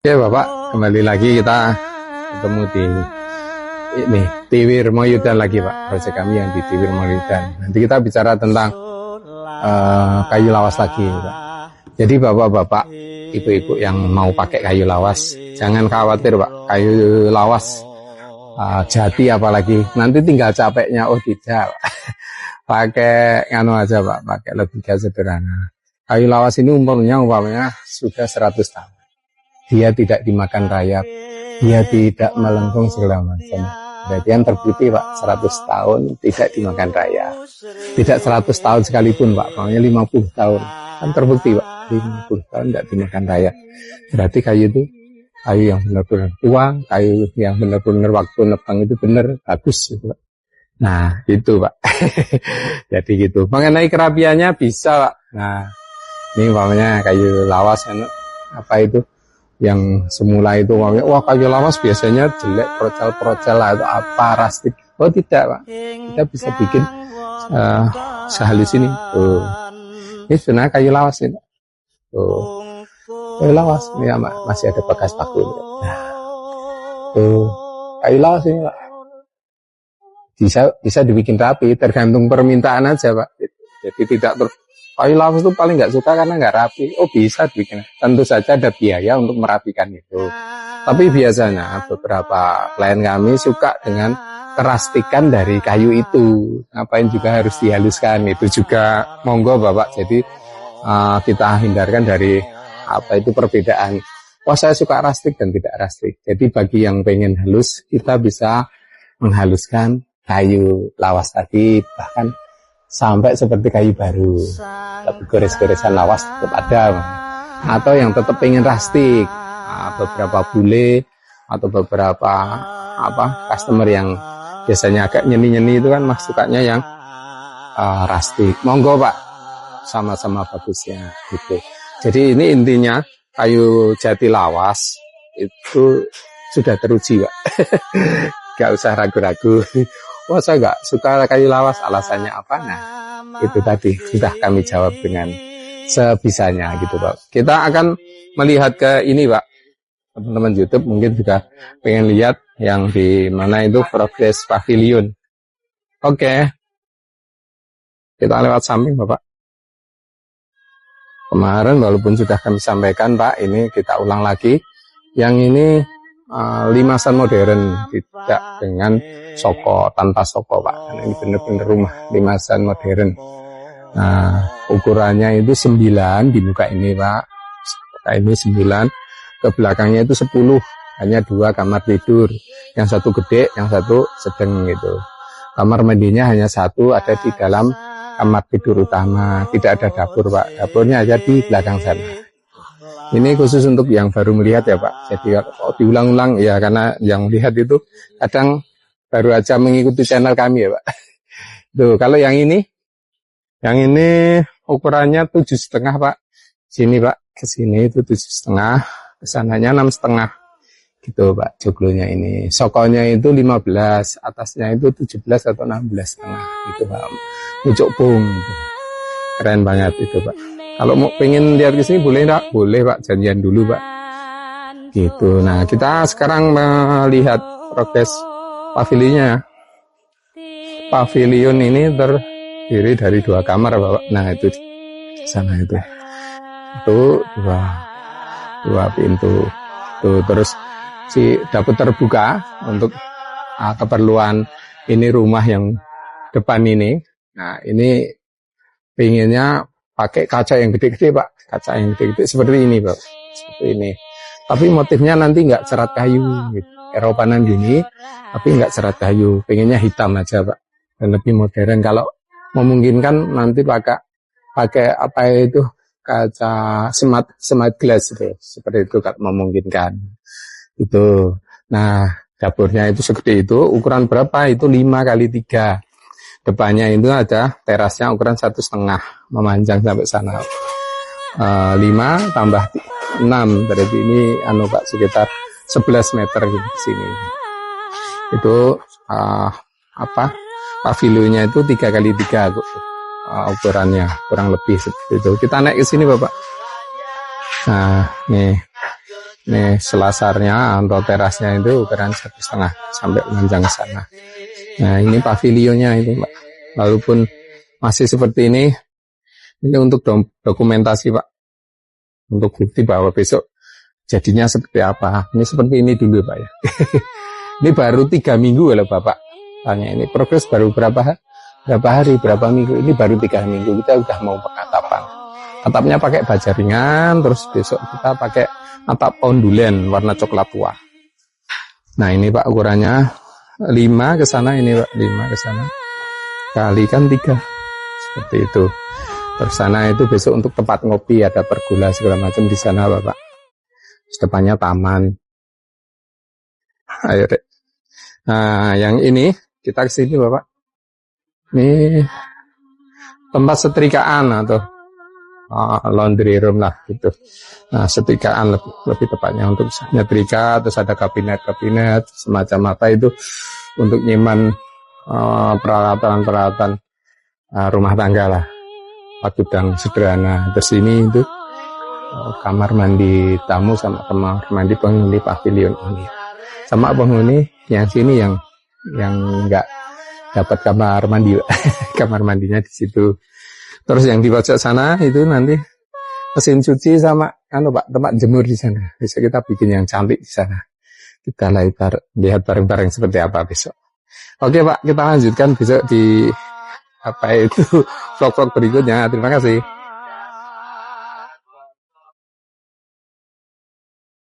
Oke Bapak, kembali lagi kita ketemu di ini Tiwir Moyudan lagi Pak, proyek kami yang di Tiwir Moyudan. Nanti kita bicara tentang kayu lawas lagi Pak. Jadi bapak-bapak, ibu-ibu yang mau pakai kayu lawas, jangan khawatir Pak, kayu lawas jati apalagi, nanti tinggal capeknya, oh tidak Pak. Pakai nganu aja Pak, pakai logika sederhana. Kayu lawas ini umpamanya sudah 100 tahun. Dia tidak dimakan rayap, dia tidak melengkung segala macam. Berarti yang terbukti Pak, 100 tahun tidak dimakan rayap. Tidak 100 tahun sekalipun Pak, makanya 50 tahun. Kan terbukti Pak, 50 tahun tidak dimakan rayap. Berarti kayu itu, kayu yang benar-benar tua, kayu yang benar-benar waktu nebang itu benar, bagus gitu Pak. Nah, itu Pak. Jadi gitu. Mengenai kerapiannya bisa Pak. Nah, ini umpamanya kayu lawas, apa itu? Yang semula itu wah kayu lawas biasanya jelek, procel-procel atau apa rustik. Oh tidak Pak, kita bisa bikin sehalus ini. Tuh, ini sebenarnya kayu lawas ini. Tuh, kayu lawas ini ya, masih ada bekas paku. Nah, tuh kayu lawas ini Pak, bisa dibikin rapi, tergantung permintaan aja Pak. Jadi tidak kayu lawas itu paling nggak suka karena nggak rapi. Oh bisa dibikin. Tentu saja ada biaya untuk merapikan itu. Tapi biasanya beberapa klien kami suka dengan kerastikan dari kayu itu. Ngapain juga harus dihaluskan. Itu juga monggo Bapak. Jadi kita hindarkan dari apa itu perbedaan. Wah saya suka rustik dan tidak rustik. Jadi bagi yang pengen halus, kita bisa menghaluskan kayu lawas tadi. Bahkan sampai seperti kayu baru, tapi gores-goresan lawas tetap ada. Atau yang tetap pengen rustik, beberapa bule atau beberapa customer yang biasanya agak nyeni-nyeni itu kan sukanya yang rustik. Monggo Pak, sama-sama bagusnya gitu. Jadi ini intinya kayu jati lawas itu sudah teruji Pak. Gak usah ragu-ragu. Wah saya nggak suka kayu lawas, alasannya apa? Nah itu tadi sudah kami jawab dengan sebisanya gitu Pak. Kita akan melihat ke ini Pak, teman-teman YouTube mungkin juga pengen lihat yang di mana itu progres pavilion. Oke, kita lewat samping Bapak. Kemarin walaupun sudah kami sampaikan Pak, ini kita ulang lagi. Yang ini limasan modern, tidak dengan soko, tanpa soko Pak. Karena ini benar-benar rumah limasan modern. Nah, ukurannya itu 9 di muka ini Pak. Muka ini 9, ke belakangnya itu 10. Hanya 2 kamar tidur. Yang satu gede, yang satu sedang gitu. Kamar mandinya hanya 1, ada di dalam kamar tidur utama. Tidak ada dapur Pak. Dapurnya aja di belakang sana. Ini khusus untuk yang baru melihat ya Pak. Jadi kalau diulang-ulang ya karena yang lihat itu kadang baru aja mengikuti channel kami ya Pak. Tuh kalau yang ini ukurannya 7,5 Pak. Sini Pak, ke sini itu 7,5, kesananya 6,5 gitu Pak. Joglonya ini, sokonya itu 15, atasnya itu 17 atau 16,5 gitu Pak. Pucuk pung gitu. Keren banget itu Pak. Kalau mau pengen lihat ke sini boleh enggak? Boleh Pak, janjian dulu Pak. Gitu. Nah, kita sekarang melihat progres pavilionnya. Pavilion ini terdiri dari 2 kamar Bapak. Nah, itu di sana itu. Itu dua pintu. Tuh, terus si dapur terbuka untuk keperluan ini rumah yang depan ini. Nah, ini pengennya pakai kaca yang gede-gede Pak, kaca yang gede-gede seperti ini Pak, seperti ini. Tapi motifnya nanti nggak cerat kayu, gitu. Eropanan gini, tapi nggak cerat kayu. Pengennya hitam aja Pak, dan lebih modern. Kalau memungkinkan nanti pakai apa itu kaca smart glass itu, seperti itu kalau memungkinkan. Itu. Nah dapurnya itu segede itu, ukuran berapa? Itu 5x3. Depannya itu ada terasnya ukuran 1,5 memanjang sampai sana. 5 tambah 6 berarti ini Pak sekitar 11 meter di sini. Itu pavilionnya itu 3x3 ukurannya kurang lebih seperti itu. Kita naik ke sini Bapak. Nah nih Nih selasarnya atau terasnya itu ukuran 1,5 sampai panjang ke sana. Nah ini pavilionnya itu Pak. Walaupun masih seperti ini untuk dokumentasi Pak. Untuk bukti bahwa besok jadinya seperti apa. Ini seperti ini dulu Pak ya. Ini baru 3 minggu loh Bapak. Tanya ini progres baru berapa hari, berapa minggu. Ini baru 3 minggu kita udah mau pengatapan. Atapnya pakai baja ringan, terus besok kita pakai atap ondulen warna coklat tua. Nah ini Pak ukurannya 5 ke sana, ini Pak 5 ke sana. Kalikan 3. Seperti itu. Terus sana itu besok untuk tempat ngopi, ada pergola segala macam di sana Bapak. Terus depannya taman. Ayo Dek. Nah, yang ini kita ke sini Bapak. Ini tempat setrikaan atau laundry room lah gitu. Nah, setrikaan lebih tepatnya untuk nyetrika, terus ada kabinet-kabinet semacam apa itu untuk nyimpan peralatan-peralatan rumah tangga lah. Gudang sederhana. Terus ini itu kamar mandi tamu sama kamar mandi penghuni pavilion ini. Sama penghuni yang sini yang enggak dapat kamar mandi. Kamar mandinya di situ. Terus yang di pojok sana itu nanti mesin cuci sama Pak, tempat jemur di sana. Bisa kita bikin yang cantik di sana. Kita lihat bareng-bareng seperti apa besok. Oke Pak, kita lanjutkan besok di vlog-vlog berikutnya. Terima kasih.